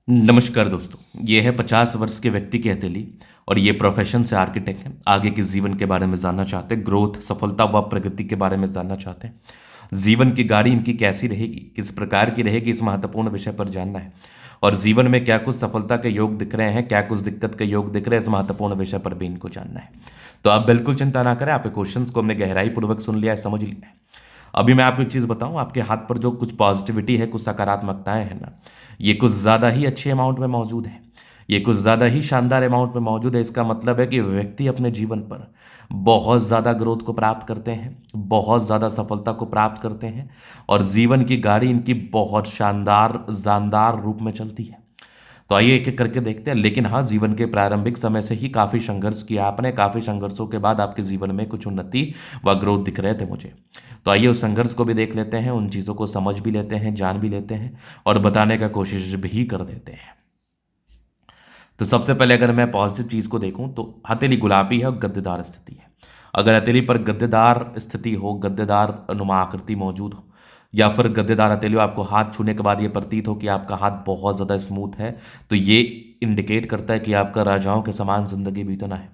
नमस्कार दोस्तों। ये है 50 वर्ष के व्यक्ति की हथेली और ये प्रोफेशन से आर्किटेक्ट हैं। आगे के जीवन के बारे में जानना चाहते हैं, ग्रोथ, सफलता व प्रगति के बारे में जानना चाहते हैं। जीवन की गाड़ी इनकी कैसी रहेगी, किस प्रकार की रहेगी, इस महत्वपूर्ण विषय पर जानना है। और जीवन में क्या कुछ सफलता के योग दिख रहे हैं, क्या कुछ दिक्कत के योग दिख रहे हैं, इस महत्वपूर्ण विषय पर भी इनको जानना है। तो आप बिल्कुल चिंता ना करें, आपके क्वेश्चंस को हमने गहराई पूर्वक सुन लिया है, समझ लिया है। अभी मैं आपको एक चीज़ बताऊं, आपके हाथ पर जो कुछ पॉजिटिविटी है, कुछ सकारात्मकताएं हैं ना, ये कुछ ज़्यादा ही अच्छे अमाउंट में मौजूद है। ये कुछ ज़्यादा ही शानदार अमाउंट में मौजूद है। इसका मतलब है कि व्यक्ति अपने जीवन पर बहुत ज़्यादा ग्रोथ को प्राप्त करते हैं, बहुत ज़्यादा सफलता को प्राप्त करते हैं और जीवन की गाड़ी इनकी बहुत शानदार जानदार रूप में चलती है। तो आइए एक एक करके देखते हैं। लेकिन हाँ, जीवन के प्रारंभिक समय से ही काफ़ी संघर्ष किया आपने, काफ़ी संघर्षों के बाद आपके जीवन में कुछ उन्नति व ग्रोथ दिख रहे थे मुझे। तो आइए उस संघर्ष को भी देख लेते हैं, उन चीज़ों को समझ भी लेते हैं, जान भी लेते हैं और बताने का कोशिश भी कर देते हैं। तो सबसे पहले अगर मैं पॉजिटिव चीज़ को देखूं तो हथेली गुलाबी है और गद्देदार स्थिति है। अगर हथेली पर गद्देदार स्थिति हो, गद्देदार नुमा आकृति मौजूद हो या फिर गद्देदार हथेली हो, आपको हाथ छूने के बाद ये प्रतीत हो कि आपका हाथ बहुत ज़्यादा स्मूथ है, तो ये इंडिकेट करता है कि आपका राजाओं के समान जिंदगी बीतना है।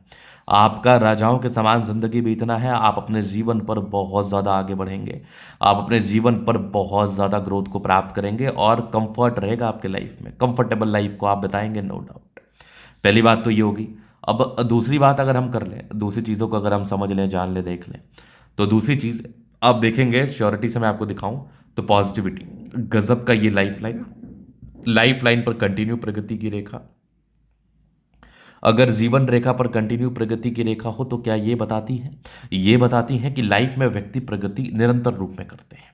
आपका राजाओं के समान जिंदगी बीतना है। आप अपने जीवन पर बहुत ज़्यादा आगे बढ़ेंगे, आप अपने जीवन पर बहुत ज़्यादा ग्रोथ को प्राप्त करेंगे और कंफर्ट रहेगा आपके लाइफ में, कंफर्टेबल लाइफ को आप बताएंगे, नो डाउट। पहली बात तो ये होगी। अब दूसरी बात अगर हम कर लें, दूसरी चीज़ों को अगर हम समझ लें, जान लें, देख लें, तो दूसरी चीज़ आप देखेंगे, श्योरिटी से मैं आपको दिखाऊं तो पॉजिटिविटी गजब का, ये लाइफ लाइन पर कंटिन्यू प्रगति की रेखा। अगर जीवन रेखा पर कंटिन्यू प्रगति की रेखा हो तो क्या ये बताती है कि लाइफ में व्यक्ति प्रगति निरंतर रूप में करते हैं।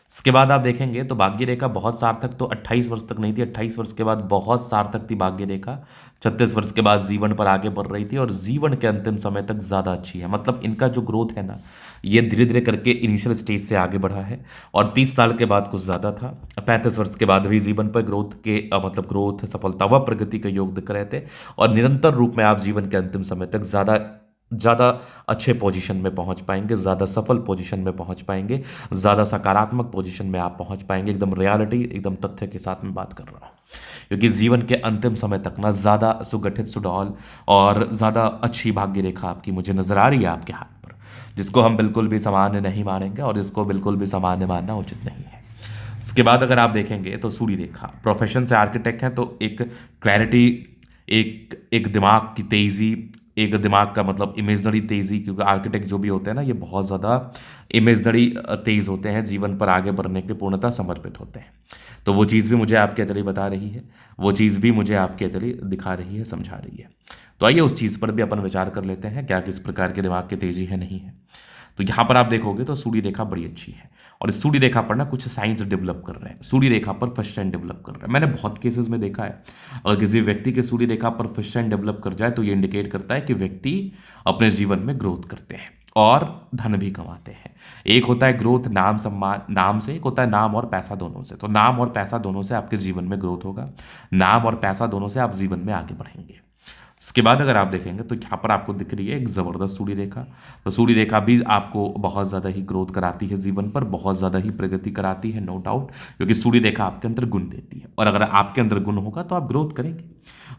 इसके बाद आप देखेंगे तो भाग्य रेखा बहुत सार्थक तो 28 वर्ष तक नहीं थी, 28 वर्ष के बाद बहुत सार्थक थी भाग्य रेखा। 36 वर्ष के बाद जीवन पर आगे बढ़ रही थी और जीवन के अंतिम समय तक ज़्यादा अच्छी है। मतलब इनका जो ग्रोथ है ना, ये धीरे धीरे करके इनिशियल स्टेज से आगे बढ़ा है और 30 साल के बाद कुछ ज़्यादा था। 35 वर्ष के बाद भी जीवन पर ग्रोथ के मतलब ग्रोथ, सफलता व प्रगति के योग दिख रहे थे और निरंतर रूप में आप जीवन के अंतिम समय तक ज़्यादा ज़्यादा अच्छे पोजीशन में पहुंच पाएंगे, ज़्यादा सफल पोजीशन में पहुंच पाएंगे, ज़्यादा सकारात्मक पोजीशन में आप पहुंच पाएंगे। एकदम रियलिटी, एकदम तथ्य के साथ में बात कर रहा हूं, क्योंकि जीवन के अंतिम समय तक ना ज़्यादा सुगठित, सुडौल और ज़्यादा अच्छी भाग्य रेखा आपकी मुझे नज़र आ रही है आपके हाथ पर, जिसको हम बिल्कुल भी सामान्य नहीं मानेंगे और इसको बिल्कुल भी सामान्य मानना उचित नहीं है। इसके बाद अगर आप देखेंगे तो सूर्य रेखा, प्रोफेशन से आर्किटेक्ट हैं तो एक क्लैरिटी, एक एक दिमाग की तेज़ी, एक दिमाग का मतलब इमेजनरी तेज़ी, क्योंकि आर्किटेक्ट जो भी होते हैं ना, ये बहुत ज़्यादा इमेजनरी तेज़ होते हैं, जीवन पर आगे बढ़ने के पूर्णतः समर्पित होते हैं। तो वो चीज़ भी मुझे आपके अतली बता रही है, वो चीज़ भी मुझे आपके अतली दिखा रही है, समझा रही है। तो आइए उस चीज़ पर भी अपन विचार कर लेते हैं, क्या किस प्रकार के दिमाग की तेज़ी है, नहीं है। तो यहाँ पर आप देखोगे तो सूर्य रेखा बड़ी अच्छी है और इस सूर्य रेखा पर ना कुछ साइंस डेवलप कर रहे हैं, सूर्य रेखा पर फिशन डेवलप कर रहे हैं। मैंने बहुत केसेस में देखा है, अगर किसी व्यक्ति के सूर्य रेखा पर फिशन डेवलप कर जाए तो ये इंडिकेट करता है कि व्यक्ति अपने जीवन में ग्रोथ करते हैं और धन भी कमाते हैं। एक होता है ग्रोथ नाम सम्मान, नाम से, एक होता है नाम और पैसा दोनों से। तो नाम और पैसा दोनों से आपके जीवन में ग्रोथ होगा, नाम और पैसा दोनों से आप जीवन में आगे बढ़ेंगे। इसके बाद अगर आप देखेंगे तो यहाँ पर आपको दिख रही है एक ज़बरदस्त सूर्य रेखा। तो सूर्य रेखा भी आपको बहुत ज़्यादा ही ग्रोथ कराती है, जीवन पर बहुत ज़्यादा ही प्रगति कराती है, नो डाउट, क्योंकि सूर्य रेखा आपके अंदर गुण देती है और अगर आपके अंदर गुण होगा तो आप ग्रोथ करेंगे,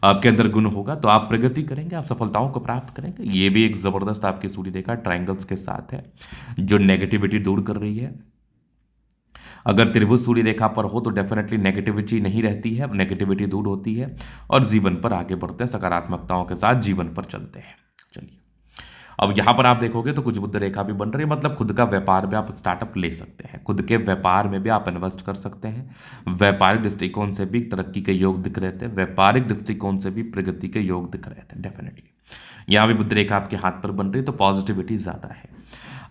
आपके अंदर गुण होगा तो आप प्रगति करेंगे, आप सफलताओं को प्राप्त करेंगे। ये भी एक ज़बरदस्त आपकी सूर्य रेखा ट्रायंगल्स के साथ है जो नेगेटिविटी दूर कर रही है। अगर त्रिभुज सूर्य रेखा पर हो तो डेफिनेटली नेगेटिविटी नहीं रहती है, नेगेटिविटी दूर होती है और जीवन पर आगे बढ़ते हैं, सकारात्मकताओं के साथ जीवन पर चलते हैं। चलिए, अब यहाँ पर आप देखोगे तो कुछ बुद्ध रेखा भी बन रही है, मतलब खुद का व्यापार भी आप स्टार्टअप ले सकते हैं, खुद के व्यापार में भी आप इन्वेस्ट कर सकते हैं। व्यापारिक दृष्टिकोण से भी तरक्की के योग दिख रहे थे, व्यापारिक दृष्टिकोण से भी प्रगति के योग दिख रहे थे डेफिनेटली। यहाँ भी बुद्ध रेखा आपके हाथ पर बन रही है तो पॉजिटिविटी ज़्यादा है।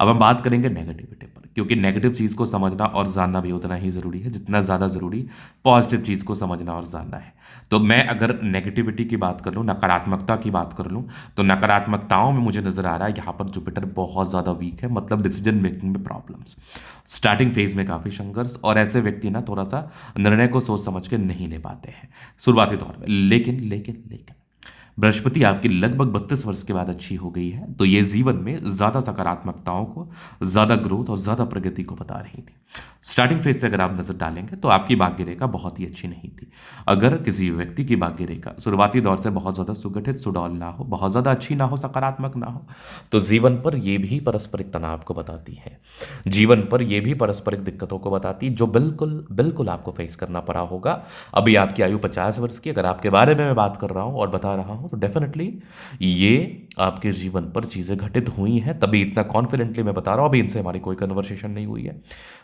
अब हम बात करेंगे नेगेटिविटी पर, क्योंकि नेगेटिव चीज़ को समझना और जानना भी उतना ही ज़रूरी है जितना ज़्यादा ज़रूरी पॉजिटिव चीज़ को समझना और जानना है। तो मैं अगर नेगेटिविटी की बात कर लूँ, नकारात्मकता की बात कर लूँ, तो नकारात्मकताओं में मुझे नज़र आ रहा है यहाँ पर जुपिटर बहुत ज़्यादा वीक है, मतलब डिसीजन मेकिंग में प्रॉब्लम्स, स्टार्टिंग फेज में काफ़ी संघर्ष और ऐसे व्यक्ति ना थोड़ा सा निर्णय को सोच समझ के नहीं ले पाते हैं शुरुआती तौर पर। लेकिन लेकिन लेकिन बृहस्पति आपकी लगभग 32 वर्ष के बाद अच्छी हो गई है, तो ये जीवन में ज़्यादा सकारात्मकताओं को, ज़्यादा ग्रोथ और ज़्यादा प्रगति को बता रही थी। स्टार्टिंग फेज से अगर आप नजर डालेंगे तो आपकी भाग्य रेखा बहुत ही अच्छी नहीं थी। अगर किसी व्यक्ति की भाग्य रेखा शुरुआती दौर से बहुत ज़्यादा सुगठित, सुडौल ना हो, बहुत ज़्यादा अच्छी ना हो, सकारात्मक ना हो, तो जीवन पर यह भी पारस्परिक तनाव को बताती है। जीवन पर यह भी पारस्परिक दिक्कतों को बताती, जो बिल्कुल बिल्कुल आपको फेस करना पड़ा होगा। अभी आपकी आयु 50 वर्ष की, अगर आपके बारे में मैं बात कर रहा हूँ और बता रहा हूँ, तो डेफिनेटली ये आपके जीवन पर चीज़ें घटित हुई हैं, तभी इतना कॉन्फिडेंटली मैं बता रहा हूँ। अभी इनसे हमारी कोई कन्वर्सेशन नहीं हुई है।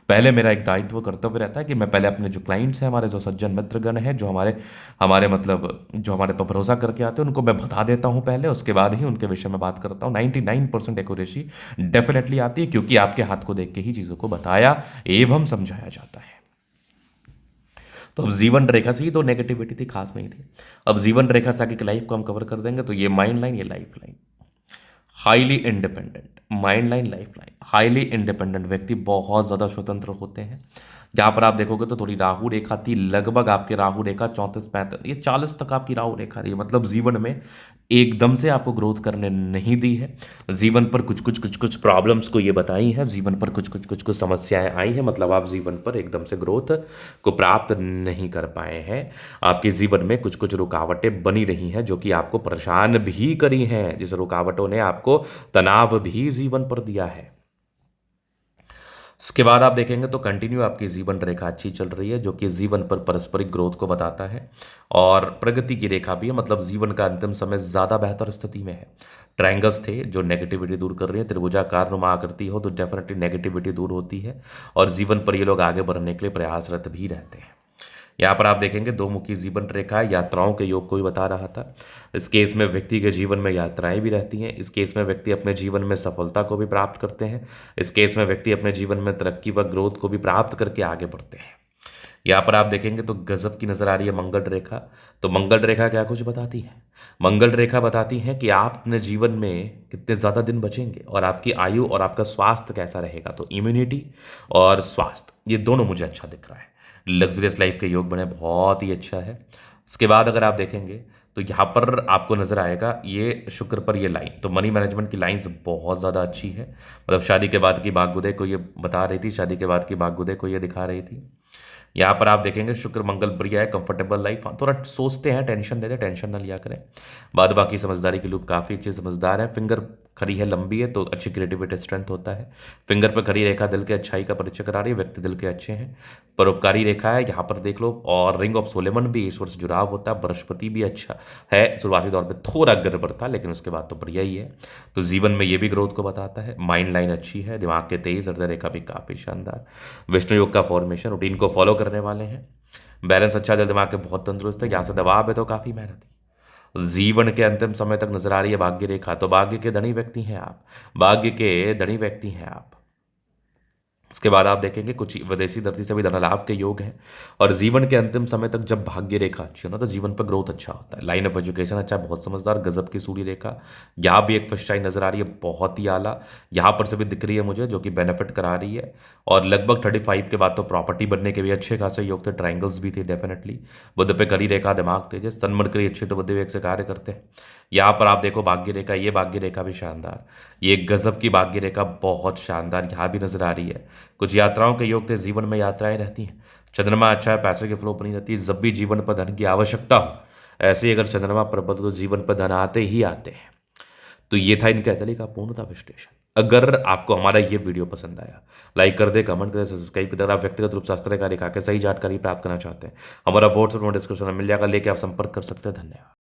पहले मेरा एक दायित्व कर्तव्य रहता है कि मैं पहले अपने जो क्लाइंट्स हैं, हमारे जो सज्जन मित्रगण हैं, जो हमारे हमारे मतलब जो हमारे पर भरोसा करके आते हैं, उनको मैं बता देता हूँ पहले, उसके बाद ही उनके विषय में बात करता हूँ। 99% एक्यूरेसी डेफिनेटली आती है, क्योंकि आपके हाथ को देख के ही चीज़ों को बताया एवं समझाया जाता है। तो अब जीवन रेखा से ही तो नेगेटिविटी थी, खास नहीं थी। अब जीवन रेखा से आगे की लाइफ को हम कवर कर देंगे, तो ये माइंड लाइन, ये life line. Highly independent mind line, life line. Highly independent व्यक्ति बहुत ज़्यादा स्वतंत्र होते हैं। यहाँ पर आप देखोगे तो थोड़ी राहु रेखा थी, लगभग आपकी राहु रेखा 34-35, ये 40 तक आपकी राहु रेखा रही है। मतलब जीवन में एकदम से आपको ग्रोथ करने नहीं दी है। जीवन पर कुछ प्रॉब्लम्स को ये बताई है, जीवन पर कुछ समस्याएं आई हैं। मतलब आप जीवन पर एकदम से ग्रोथ को प्राप्त नहीं कर पाए हैं। आपके जीवन में कुछ रुकावटें बनी रही हैं, जो कि आपको परेशान भी करी हैं, जिस रुकावटों ने आपको तनाव भी जीवन पर दिया है। इसके बाद आप देखेंगे तो कंटिन्यू आपकी जीवन रेखा अच्छी चल रही है, जो कि जीवन पर पारस्परिक ग्रोथ को बताता है और प्रगति की रेखा भी है। मतलब जीवन का अंतिम समय ज़्यादा बेहतर स्थिति में है। ट्रायंगल्स थे जो नेगेटिविटी दूर कर रही है, त्रिभुजाकार नुमा आकृति हो तो डेफिनेटली नेगेटिविटी दूर होती है और जीवन पर ये लोग आगे बढ़ने के लिए प्रयासरत भी रहते हैं। यहाँ पर आप देखेंगे दो मुखी जीवन रेखा यात्राओं के योग को भी बता रहा था। इस केस में व्यक्ति के जीवन में यात्राएं भी रहती हैं। इस केस में व्यक्ति अपने जीवन में सफलता को भी प्राप्त करते हैं। इस केस में व्यक्ति अपने जीवन में तरक्की व ग्रोथ को भी प्राप्त करके आगे बढ़ते हैं। यहाँ पर आप देखेंगे तो गजब की नजर आ रही है मंगल रेखा। तो मंगल रेखा क्या कुछ बताती है? मंगल रेखा बताती है कि आप अपने जीवन में कितने ज़्यादा दिन बचेंगे और आपकी आयु और आपका स्वास्थ्य कैसा रहेगा। तो इम्यूनिटी और स्वास्थ्य, ये दोनों मुझे अच्छा दिख रहा है। लग्जरियस लाइफ के योग बने, बहुत ही अच्छा है। इसके बाद अगर आप देखेंगे तो यहाँ पर आपको नजर आएगा ये शुक्र पर ये लाइन, तो मनी मैनेजमेंट की लाइंस बहुत ज़्यादा अच्छी है। मतलब शादी के बाद की भाग्योदय को ये बता रही थी, शादी के बाद की भाग्योदय को ये दिखा रही थी। यहाँ पर आप देखेंगे शुक्र मंगल बढ़िया है, कंफर्टेबल लाइफ। थोड़ा सोचते हैं, टेंशन लेते हैं, टेंशन ना लिया करें। बाद बाकी समझदारी के लोग काफ़ी अच्छे समझदार हैं। फिंगर खड़ी है, लंबी है, तो अच्छी क्रिएटिविटी स्ट्रेंथ होता है। फिंगर पर खड़ी रेखा दिल के अच्छाई का परिचय करा रही है, व्यक्ति दिल के अच्छे हैं। परोपकारी रेखा है, यहाँ पर देख लो। और रिंग ऑफ सोलेमन भी ईश्वर से जुड़ाव होता है। बृहस्पति भी अच्छा है, शुरुआती दौर में थोड़ा गड़बड़ था, लेकिन उसके बाद तो बढ़िया ही है। तो जीवन में ये भी ग्रोथ को बताता है। माइंड लाइन अच्छी है, दिमाग के तेज, हृदय रेखा भी काफ़ी शानदार। विष्णु योग का फॉर्मेशन, रूटीन को फॉलो करने वाले हैं। बैलेंस अच्छा, दिल दिमाग के बहुत तंदुरुस्त है। यहाँ से दबाव है तो काफ़ी मेहनती। जीवन के अंतिम समय तक नजर आ रही है भाग्य रेखा, तो भाग्य के धनी व्यक्ति हैं आप, भाग्य के धनी व्यक्ति हैं आप। इसके बाद आप देखेंगे कुछ विदेशी धरती से भी धन लाभ के योग हैं। और जीवन के अंतिम समय तक जब भाग्य रेखा अच्छी हो ना, तो जीवन पर ग्रोथ अच्छा होता है। लाइन ऑफ एजुकेशन अच्छा, बहुत समझदार, गजब की सूर्य रेखा। यहाँ भी एक फर्स्ट लाइन नजर आ रही है, बहुत ही आला। यहाँ पर से भी दिख रही है मुझे, जो कि बेनिफिट करा रही है। और लगभग 35 के बाद तो प्रॉपर्टी बनने के भी अच्छे खासे योग थे, ट्राइंगल्स भी थे डेफिनेटली। बुद्ध पे करी रेखा, दिमाग तेज, सन्मन करी अच्छे, तो बुद्ध विवेक से कार्य करते हैं। यहाँ पर आप देखो भाग्य रेखा, ये भाग्य रेखा भी शानदार, ये गजब की भाग्य रेखा, बहुत शानदार यहाँ भी नजर आ रही है। कुछ यात्राओं के योग थे, जीवन में यात्राएं रहती हैं। चंद्रमा अच्छा है, पैसे की फ्लो बनी रहती है। जब भी जीवन पर धन की आवश्यकता हो, ऐसे ही अगर चंद्रमा प्रबल हो तो जीवन पर धन आते ही आते हैं। तो ये था इनके अतली का पूर्णता विश्लेषण। अगर आपको हमारा ये वीडियो पसंद आया, लाइक कर दे, कमेंट कर दे, सब्सक्राइब कर दे। अगर आप व्यक्तिगत रूप शास्त्र का रेखा के सही जानकारी प्राप्त करना चाहते हैं, हमारा व्हाट्सएप डिस्क्रिप्शन में मिल जाएगा, लेके आप संपर्क कर सकते हैं। धन्यवाद।